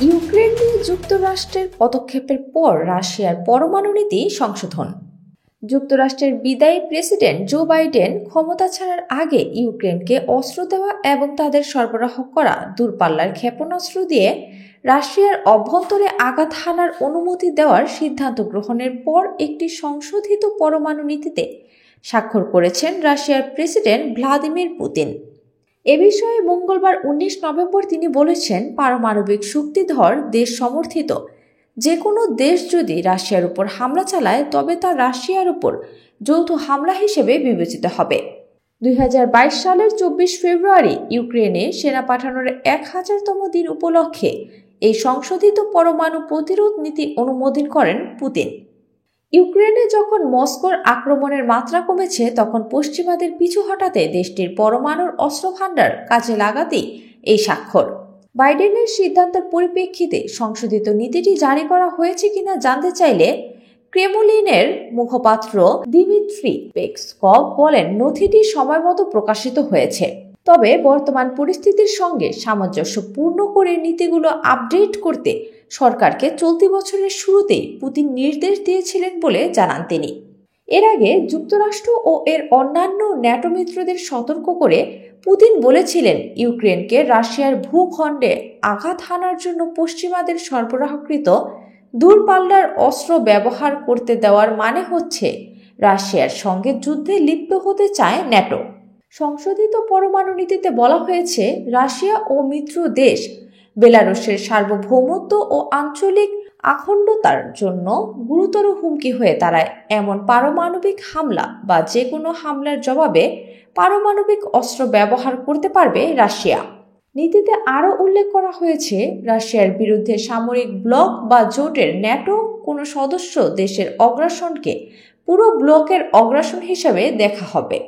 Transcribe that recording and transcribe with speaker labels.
Speaker 1: Ukraine নিয়ে যুক্তরাষ্ট্রের পদক্ষেপের পর রাশিয়ার পরমাণু নীতি সংশোধন। যুক্তরাষ্ট্রের বিদায়ী প্রেসিডেন্ট জো বাইডেন ক্ষমতা ছাড়ার আগে ইউক্রেনকে অস্ত্র দেওয়া এবং তাদের সরবরাহ করা দূরপাল্লার ক্ষেপণাস্ত্র দিয়ে রাশিয়ার অভ্যন্তরে আঘাত হানার অনুমতি দেওয়ার সিদ্ধান্ত গ্রহণের পর একটি সংশোধিত পরমাণু নীতিতে স্বাক্ষর করেছেন রাশিয়ার প্রেসিডেন্ট ভ্লাদিমির পুতিন। এ বিষয়ে মঙ্গলবার ১৯ নভেম্বর তিনি বলেছেন, পারমাণবিক শক্তিধর দেশ সমর্থিত যে কোনো দেশ যদি রাশিয়ার উপর হামলা চালায় তবে তা রাশিয়ার উপর যৌথ হামলা হিসেবে বিবেচিত হবে। ২০২২ সালের ২৪ ফেব্রুয়ারি ইউক্রেনে সেনা পাঠানোর ১০০০তম দিন উপলক্ষে এই সংশোধিত পরমাণু প্রতিরোধ নীতি অনুমোদন করেন পুতিন। ইউক্রেনে যখন মস্কোর আক্রমণের মাত্রা কমেছে তখন পশ্চিমাদের পিছু হটাতে দেশটির পরমাণুর অস্ত্রভাণ্ডার কাজে লাগাতেই এই স্বাক্ষর। বাইডেনের সিদ্ধান্তের পরিপ্রেক্ষিতে সংশোধিত নীতিটি জারি করা হয়েছে কিনা জানতে চাইলে ক্রেমলিনের মুখপাত্র দিমিত্রি পেসকভ বলেন, নথিটি সময়মতো প্রকাশিত হয়েছে, তবে বর্তমান পরিস্থিতির সঙ্গে সামঞ্জস্যপূর্ণ করে নীতিগুলো আপডেট করতে সরকারকে চলতি বছরের শুরুতেই পুতিন নির্দেশ দিয়েছিলেন বলে জানান তিনি। এর আগে যুক্তরাষ্ট্র ও এর অন্যান্য ন্যাটো মিত্রদের সতর্ক করে পুতিন বলেছিলেন, ইউক্রেনকে রাশিয়ার ভূখণ্ডে আঘাত হানার জন্য পশ্চিমাদের সরবরাহকৃত দূরপাল্লার অস্ত্র ব্যবহার করতে দেওয়ার মানে হচ্ছে রাশিয়ার সঙ্গে যুদ্ধে লিপ্ত হতে চায় ন্যাটো। সংশোধিত পরমাণু নীতিতে বলা হয়েছে, রাশিয়া ও মিত্র দেশ বেলারুশের সার্বভৌমত্ব ও আঞ্চলিক অখণ্ডতার জন্য গুরুতর হুমকি হয়ে দাঁড়ায় এমন পারমাণবিক হামলা বা যে কোনো হামলার জবাবে পারমাণবিক অস্ত্র ব্যবহার করতে পারবে রাশিয়া। নীতিতে আরও উল্লেখ করা হয়েছে, রাশিয়ার বিরুদ্ধে সামরিক ব্লক বা জোটের ন্যাটো কোনো সদস্য দেশের অগ্রাসনকে পুরো ব্লকের অগ্রাসন হিসেবে দেখা হবে।